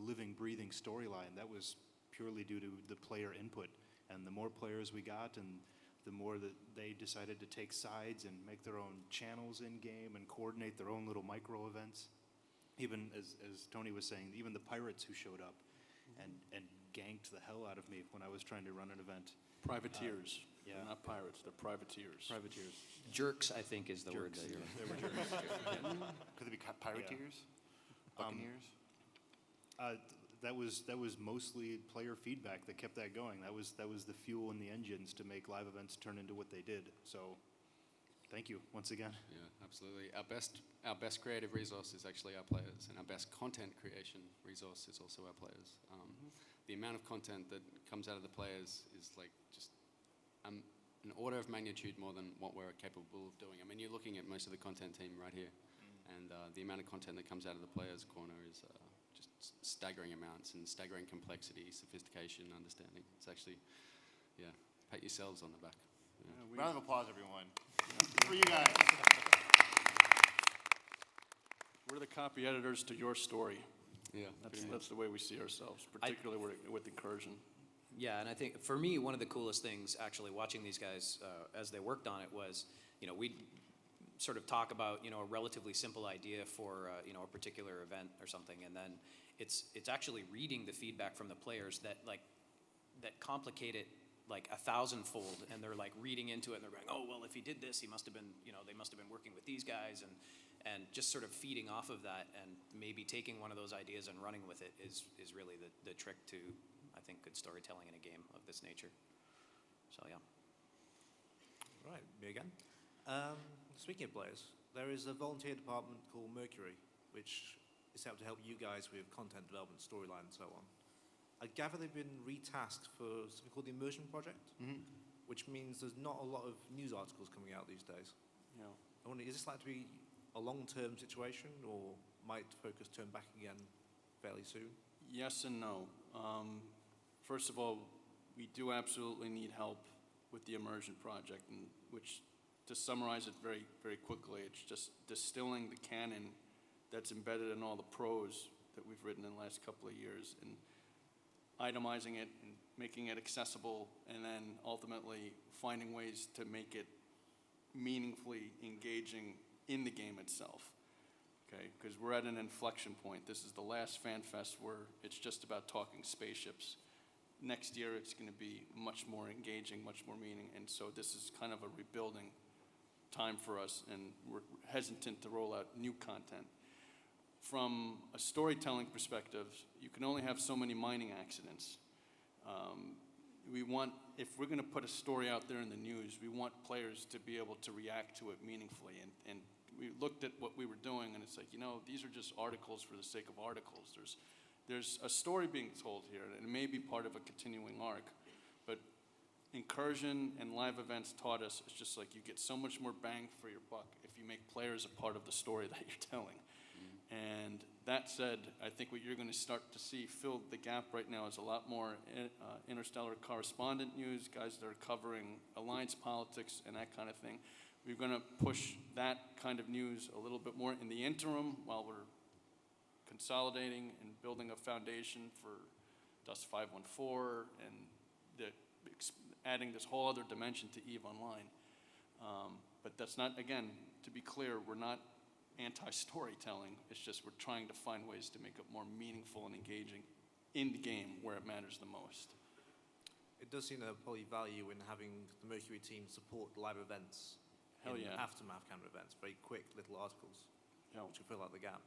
Speaker 4: living, breathing storyline, that was purely due to the player input. And the more players we got and the more that they decided to take sides and make their own channels in-game and coordinate their own little micro events. Even as Tony was saying, even the pirates who showed up and ganked the hell out of me when I was trying to run an event.
Speaker 5: Privateers.
Speaker 4: Yeah.
Speaker 5: They're not pirates, they're privateers.
Speaker 4: Privateers.
Speaker 1: Jerks, I think, is the word
Speaker 4: Jerks.
Speaker 1: that you're.
Speaker 4: They were jerks.
Speaker 2: Could they be pirateers? Buccaneers?
Speaker 4: That was mostly player feedback that kept that going. That was the fuel in the engines to make live events turn into what they did. So, thank you once again.
Speaker 3: Yeah, absolutely. Our best creative resource is actually our players, and our best content creation resource is also our players. The amount of content that comes out of the players is like just an order of magnitude more than what we're capable of doing. I mean, you're looking at most of the content team right here, and the amount of content that comes out of the players' corner is just staggering amounts and staggering complexity, sophistication, understanding. It's actually, yeah, pat yourselves on the back. Yeah.
Speaker 2: Round of applause, everyone. For you guys.
Speaker 5: We're the copy editors to your story.
Speaker 3: Yeah,
Speaker 5: that's the way we see ourselves, particularly with Incursion.
Speaker 1: Yeah, and I think for me, one of the coolest things actually watching these guys as they worked on it was, we sort of talk about, a relatively simple idea for, a particular event or something, and then it's actually reading the feedback from the players that complicate it like 1,000-fold, and they're like reading into it, and they're going, oh, well, if he did this, he must have been, they must have been working with these guys, and just sort of feeding off of that, and maybe taking one of those ideas and running with it is really the trick to, I think, good storytelling in a game of this nature. So, yeah.
Speaker 15: Right, me again. Speaking of players, there is a volunteer department called Mercury, which is set up to help you guys with content development, storyline, and so on. I gather they've been retasked for something called the Immersion Project, which means there's not a lot of news articles coming out these days.
Speaker 5: Yeah.
Speaker 15: I wonder, is this likely to be a long-term situation, or might focus turn back again fairly soon?
Speaker 5: Yes and no. First of all, we do absolutely need help with the Immersion Project, and which, to summarize it very, very quickly, it's just distilling the canon that's embedded in all the prose that we've written in the last couple of years, and itemizing it and making it accessible, and then ultimately finding ways to make it meaningfully engaging in the game itself. Okay, because we're at an inflection point. This is the last Fanfest where it's just about talking spaceships. Next year, it's going to be much more engaging, much more meaning, and so this is kind of a rebuilding time for us, and we're hesitant to roll out new content. From a storytelling perspective, you can only have so many mining accidents. If we're going to put a story out there in the news, we want players to be able to react to it meaningfully, and we looked at what we were doing, and it's like, these are just articles for the sake of articles. There's a story being told here, and it may be part of a continuing arc, but Incursion and live events taught us it's just like you get so much more bang for your buck if you make players a part of the story that you're telling. And that said, I think what you're going to start to see fill the gap right now is a lot more interstellar correspondent news, guys that are covering alliance politics and that kind of thing. We're going to push that kind of news a little bit more in the interim while we're consolidating and building a foundation for Dust 514 and adding this whole other dimension to EVE Online. But that's not, again, to be clear, we're not anti-storytelling. It's just we're trying to find ways to make it more meaningful and engaging in the game where it matters the most.
Speaker 15: It does seem to have probably value in having the Mercury team support live events.
Speaker 5: Hell yeah.
Speaker 15: Aftermath kind of events, very quick little articles, which will fill out the gap.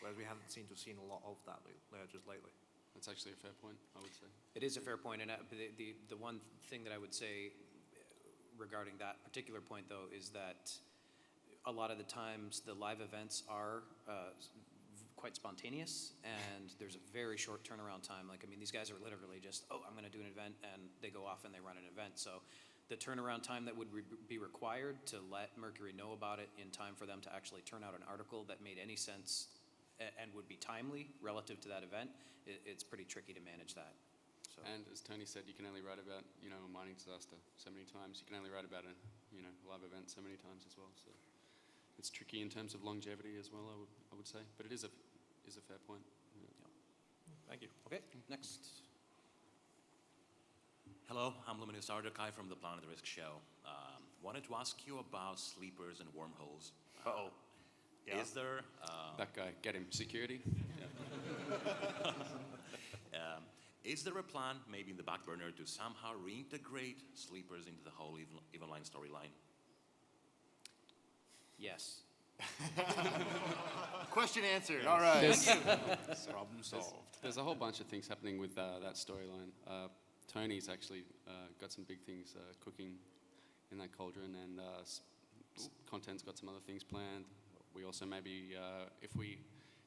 Speaker 15: Whereas we haven't seemed to have seen a lot of that just lately.
Speaker 3: That's actually a fair point, I would say.
Speaker 1: It is a fair point, and the one thing that I would say regarding that particular point, though, is that a lot of the times the live events are quite spontaneous, and there's a very short turnaround time. These guys are literally just, I'm going to do an event, and they go off and they run an event. So the turnaround time that would be required to let Mercury know about it in time for them to actually turn out an article that made any sense and would be timely relative to that event, it's pretty tricky to manage that. So.
Speaker 3: And as Tony said, you can only write about, a mining disaster so many times. You can only write about a, live event so many times as well. So it's tricky in terms of longevity as well, I would say. But it is a fair point. Yeah.
Speaker 1: Thank you. Okay, next.
Speaker 17: Hello, I'm Luminous Ardokai from the Planet Risk show. Wanted to ask you about sleepers and wormholes.
Speaker 4: Uh-oh. Yeah.
Speaker 17: Is there...
Speaker 3: That guy, get him, security.
Speaker 17: Is there a plan, maybe in the back burner, to somehow reintegrate sleepers into the whole EVE Online storyline?
Speaker 1: Yes.
Speaker 2: Question answered. All right.
Speaker 3: Problem solved. There's a whole bunch of things happening with that storyline. Tony's actually got some big things cooking in that cauldron, and content's got some other things planned. We also maybe, if we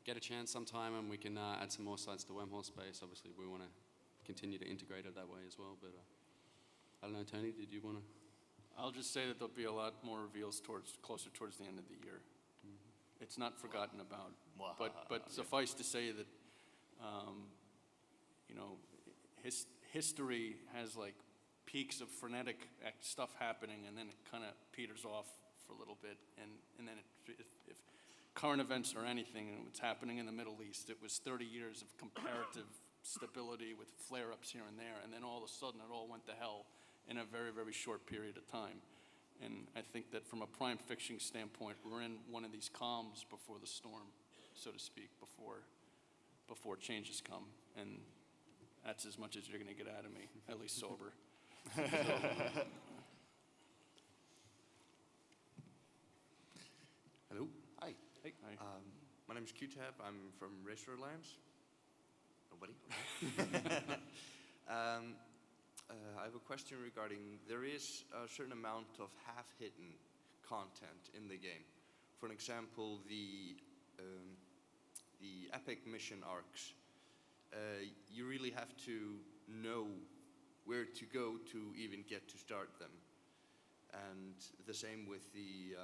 Speaker 3: get a chance sometime and we can add some more sites to wormhole space, obviously we want to continue to integrate it that way as well. But I don't know, Tony, did you want to?
Speaker 5: I'll just say that there'll be a lot more reveals closer towards the end of the year. It's not forgotten about, but suffice to say that, you know, history has like peaks of frenetic stuff happening, and then it kind of peters off for a little bit, and then if current events are anything, and what's happening in the Middle East, it was 30 years of comparative stability with flare-ups here and there, and then all of a sudden it all went to hell in a very, very short period of time. And I think that from a prime fiction standpoint, we're in one of these calms before the storm, so to speak, before changes come. And that's as much as you're going to get out of me, at least sober.
Speaker 18: Hello.
Speaker 2: Hi.
Speaker 18: Hey. My name is QTab. I'm from Racerlands. Nobody? I have a question regarding, there is a certain amount of half-hidden content in the game. For an example, the epic mission arcs. You really have to know where to go to even get to start them. And the same with the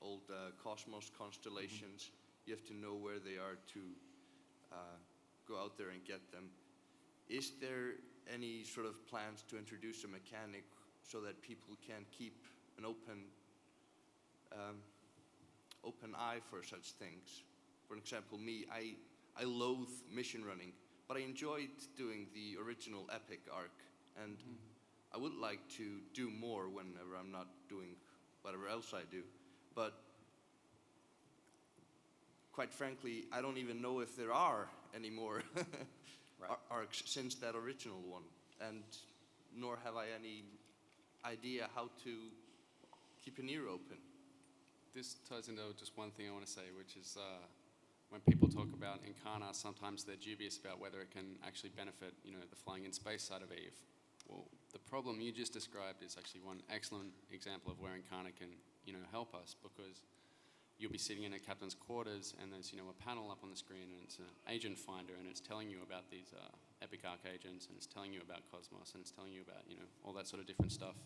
Speaker 18: old Cosmos constellations. You have to know where they are to go out there and get them. Is there any sort of plans to introduce a mechanic so that people can keep an open eye for such things? For example, me, I loathe mission running, but I enjoyed doing the original epic arc, and I would like to do more whenever I'm not doing whatever else I do. But quite frankly, I don't even know if there are any more arcs since that original one, and nor have I any idea how to keep an ear open.
Speaker 3: This ties into just one thing I want to say, which is when people talk about Incarna, sometimes they're dubious about whether it can actually benefit, you know, the flying in space side of EVE. Well, the problem you just described is actually one excellent example of where Incarna can, you know, help us, because you'll be sitting in a captain's quarters and there's, you know, a panel up on the screen, and it's an agent finder, and it's telling you about these epic arc agents, and it's telling you about Cosmos, and it's telling you about, you know, all that sort of different stuff.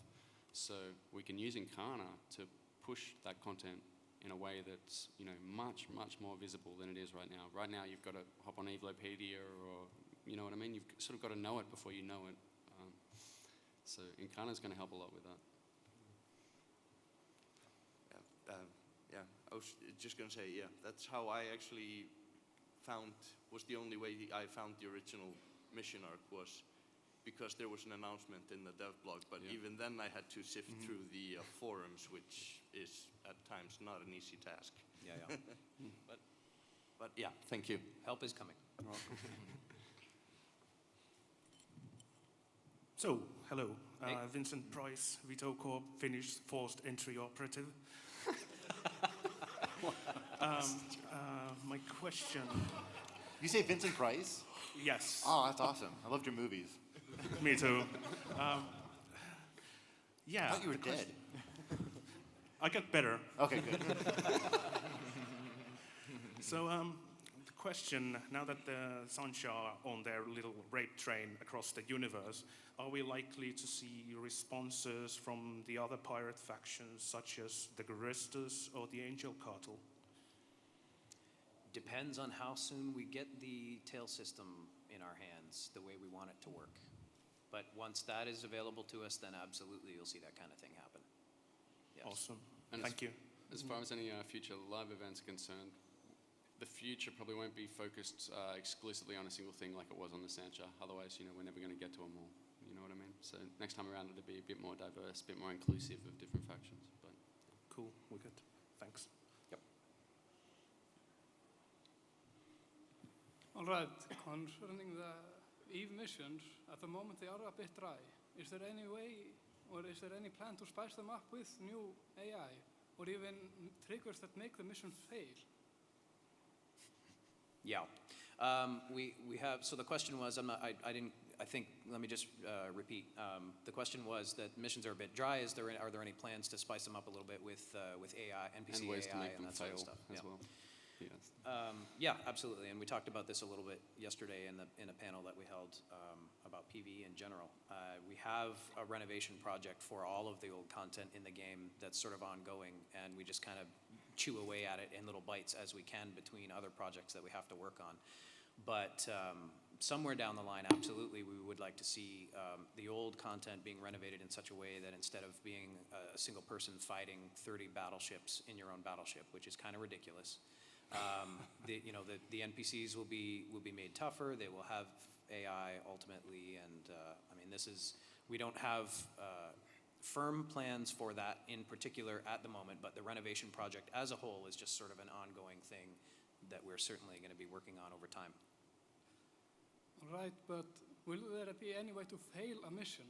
Speaker 3: So we can use Incarna to push that content in a way that's, you know, much, much more visible than it is right now. Right now you've got to hop on Evelopedia, or, you know what I mean? You've sort of got to know it before you know it. So Incarna's going to help a lot with that.
Speaker 18: Yeah, I was just going to say, yeah, that's how I actually was the only way I found the original mission arc, was because there was an announcement in the dev blog, but even then I had to sift through the forums, which is at times not an easy task.
Speaker 1: Yeah.
Speaker 18: But yeah, thank you.
Speaker 1: Help is coming.
Speaker 19: So, hello. Vincent Price, Vito Corp, Finnish forced entry operative. My question.
Speaker 2: You say Vincent Price?
Speaker 19: Yes.
Speaker 2: Oh, that's awesome. I loved your movies.
Speaker 19: Me too. Yeah.
Speaker 2: I thought you were dead.
Speaker 19: I got better.
Speaker 2: Okay, good.
Speaker 19: So, the question, now that the Sunsha are on their little raid train across the universe, are we likely to see responses from the other pirate factions, such as the Guristas or the Angel Cartel?
Speaker 1: Depends on how soon we get the tail system in our hands, the way we want it to work. But once that is available to us, then absolutely you'll see that kind of thing happen. Yes.
Speaker 19: Awesome.
Speaker 3: And
Speaker 19: Thank you.
Speaker 3: As far as any future live events are concerned, the future probably won't be focused exclusively on a single thing like it was on the Sancha. Otherwise, you know, we're never going to get to them all. You You know what I mean? So next time around it'll be a bit more diverse, a bit more inclusive of different factions. But
Speaker 19: Cool, wicked. Thanks.
Speaker 1: Yep.
Speaker 20: All right, concerning the EVE missions, at the moment they are a bit dry. Is there any way, or is there any plan to spice them up with new AI, or even triggers that make the mission fail?
Speaker 1: Yeah. We have, so the question was, I think, let me just repeat. The question was that missions are a bit dry. Are there any plans to spice them up a little bit with AI, NPC
Speaker 3: and ways
Speaker 1: AI,
Speaker 3: to make
Speaker 1: and
Speaker 3: them
Speaker 1: that sort of
Speaker 3: fail
Speaker 1: stuff?
Speaker 3: as
Speaker 1: Yeah.
Speaker 3: well. Yes.
Speaker 1: Yeah, absolutely. And we talked about this a little bit yesterday in a panel that we held about PvE in general. We have a renovation project for all of the old content in the game that's sort of ongoing, and we just kind of chew away at it in little bites as we can between other projects that we have to work on. But somewhere down the line, absolutely, we would like to see the old content being renovated in such a way that instead of being a single person fighting 30 battleships in your own battleship, which is kind of ridiculous, the NPCs will be made tougher. They will have AI ultimately, and we don't have firm plans for that in particular at the moment, but the renovation project as a whole is just sort of an ongoing thing that we're certainly going to be working on over time.
Speaker 20: All right, but will there be any way to fail a mission?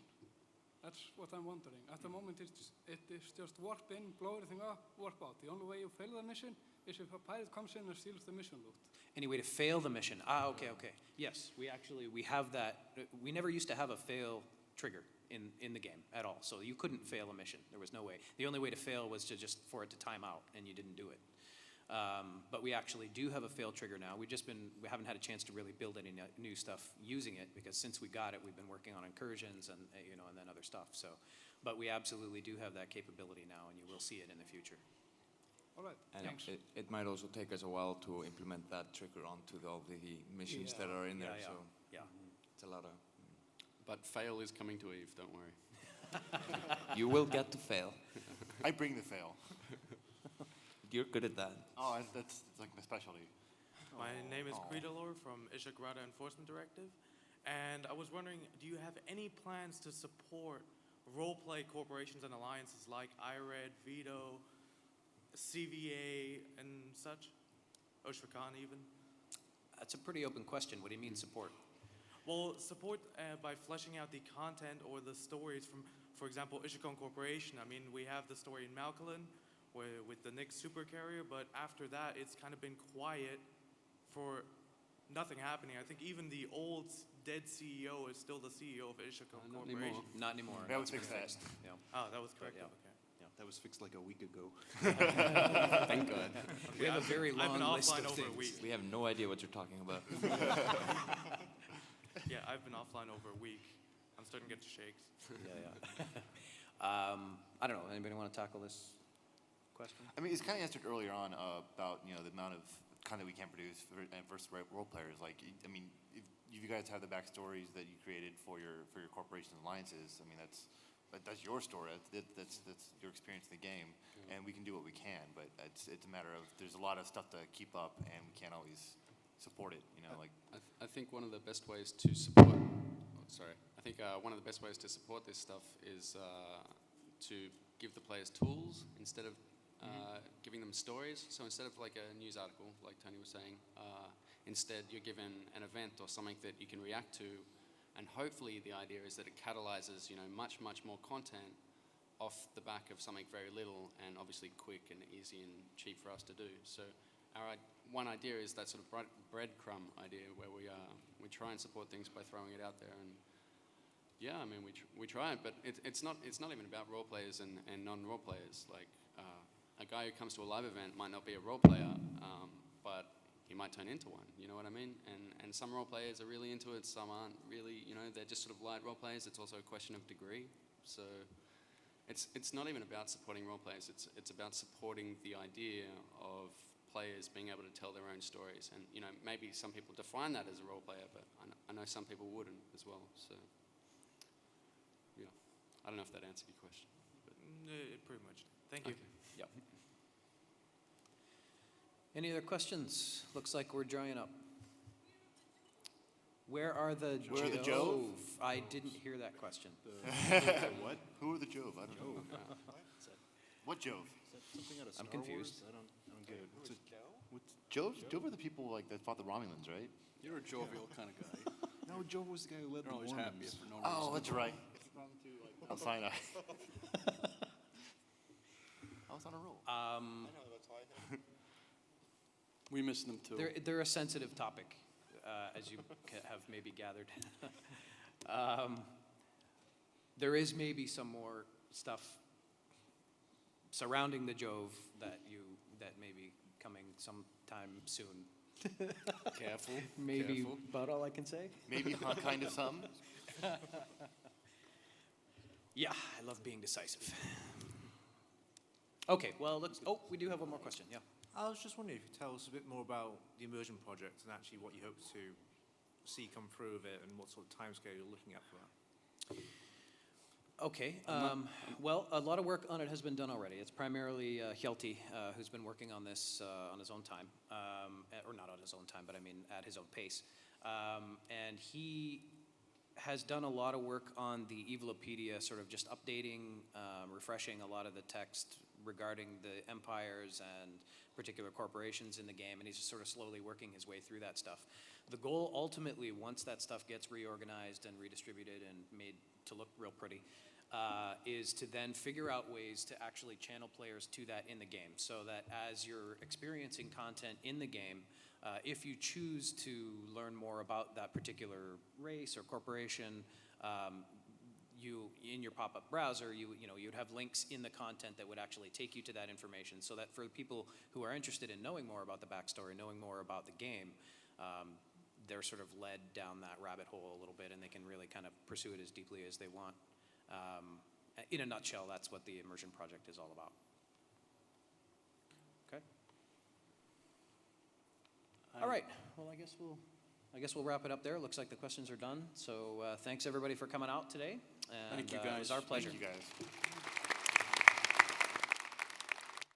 Speaker 20: That's what I'm wondering. At the moment, it is just warp in, blow everything up, warp out. The only way you fail the mission is if a pirate comes in and steals the mission loot.
Speaker 1: Any way to fail the mission? Okay. Yes, we have that. We never used to have a fail trigger in the game at all. So you couldn't fail a mission. There was no way. The only way to fail was for it to time out, and you didn't do it. But we actually do have a fail trigger now. We haven't had a chance to really build any new stuff using it, because since we got it, we've been working on incursions and then other stuff. So, but we absolutely do have that capability now, and you will see it in the future.
Speaker 20: All right,
Speaker 9: And
Speaker 20: thanks.
Speaker 9: it might also take us a while to implement that trigger onto all the missions that are in there.
Speaker 1: Yeah.
Speaker 9: So
Speaker 1: Yeah.
Speaker 9: it's a lot of.
Speaker 3: But fail is coming to Eve, don't worry.
Speaker 9: You will get to fail.
Speaker 2: I bring the fail.
Speaker 9: You're good at that.
Speaker 2: Oh, that's like my specialty.
Speaker 21: My name is
Speaker 2: Aw.
Speaker 21: Kridalor from Ishagrada Enforcement Directive, and I was wondering, do you have any plans to support role-play corporations and alliances like IRED, Veto, CVA, and such? Oshrakan even?
Speaker 1: That's a pretty open question. What do you mean support?
Speaker 21: Well, support by fleshing out the content or the stories from, for example, Ishikon Corporation. I mean, we have the story in Malcolin with the Nyx supercarrier, but after that, it's kind of been quiet for nothing happening. I think even the old dead CEO is still the CEO of Ishikon Corporation.
Speaker 1: Not anymore.
Speaker 2: That was
Speaker 1: That's been
Speaker 2: fixed.
Speaker 1: Yeah.
Speaker 21: Oh, that was correct.
Speaker 1: Yeah.
Speaker 21: Okay.
Speaker 4: That was fixed like a week ago.
Speaker 3: Thank God.
Speaker 1: We have a very
Speaker 21: I've been
Speaker 1: long list
Speaker 21: offline
Speaker 1: of
Speaker 21: over a
Speaker 1: things.
Speaker 21: week.
Speaker 9: We have no idea what you're talking about.
Speaker 21: Yeah, I've been offline over a week. I'm starting to get the shakes.
Speaker 1: Yeah. I don't know. Anybody want to tackle this question?
Speaker 2: I mean, it's kind of answered earlier on about the amount of content we can produce versus role players. Like, I mean, if you guys have the backstories that you created for your corporations and alliances, I mean, that's your story. That's your experience in the game, and we can do what we can. But it's a matter of there's a lot of stuff to keep up, and we can't always support it.
Speaker 3: I think one of the best ways to support. One of the best ways to support this stuff is to give the players tools instead of giving them stories. So instead of like a news article, like Tony was saying, instead you're given an event or something that you can react to, and hopefully the idea is that it catalyzes much more content off the back of something very little and obviously quick and easy and cheap for us to do. So one idea is that sort of breadcrumb idea where we try and support things by throwing it out there. And yeah, I mean we try it, but it's not even about role players and non-role players. Like a guy who comes to a live event might not be a role player, but he might turn into one. You know what I mean? And some role players are really into it. Some aren't really. They're just sort of light role players. It's also a question of degree. So it's not even about supporting role players. It's about supporting the idea of players being able to tell their own stories. And maybe some people define that as a role player, but I know some people wouldn't as well. So yeah, I don't know if that answered your question. But.
Speaker 21: Pretty much. Thank you.
Speaker 1: Okay. Yep. Any other questions? Looks like we're drying up. Where are the
Speaker 2: Where are the
Speaker 1: Jove? I didn't hear that question.
Speaker 2: What? Who are the Jove? I don't know. What Jove?
Speaker 5: Something out of
Speaker 1: I'm
Speaker 5: Star
Speaker 1: confused.
Speaker 5: Wars? I don't get it.
Speaker 2: Jove? Jove are the people like that fought the Romulans, right?
Speaker 5: You're a jovial kind of guy.
Speaker 3: No, Jove was the guy who led
Speaker 5: You're
Speaker 3: the
Speaker 5: always
Speaker 3: Mormons.
Speaker 5: happy for no reason.
Speaker 2: Oh, that's right. Mount Sinai. I was on a roll.
Speaker 5: We miss them too.
Speaker 1: They're a sensitive topic, as you have maybe gathered. There is maybe some more stuff surrounding the Jove that may be coming sometime soon.
Speaker 2: Careful.
Speaker 1: Maybe
Speaker 2: Careful.
Speaker 1: about all I can say.
Speaker 2: Maybe kind of some.
Speaker 1: Yeah, I love being decisive. Okay, well, we do have one more question, yeah.
Speaker 15: I was just wondering if you could tell us a bit more about the immersion project and actually what you hope to see come through of it and what sort of timescale you're looking at for that.
Speaker 1: Okay, well, a lot of work on it has been done already. It's primarily Hjalti who's been working on this on his own time, or not on his own time, but I mean at his own pace. And he has done a lot of work on the Evilopedia, sort of just updating, refreshing a lot of the text regarding the empires and particular corporations in the game, and he's just sort of slowly working his way through that stuff. The goal ultimately, once that stuff gets reorganized and redistributed and made to look real pretty, is to then figure out ways to actually channel players to that in the game, so that as you're experiencing content in the game, if you choose to learn more about that particular race or corporation, you, in your pop-up browser, you'd have links in the content that would actually take you to that information, so that for people who are interested in knowing more about the backstory, knowing more about the game, they're sort of led down that rabbit hole a little bit, and they can really kind of pursue it as deeply as they want. In a nutshell, that's what the Immersion project is all about. Okay. All right. Well, I guess we'll wrap it up there. Looks like the questions are done. So thanks everybody for coming out today. And,
Speaker 5: Thank you,
Speaker 1: It was
Speaker 5: guys.
Speaker 1: our pleasure.
Speaker 2: Thank you guys.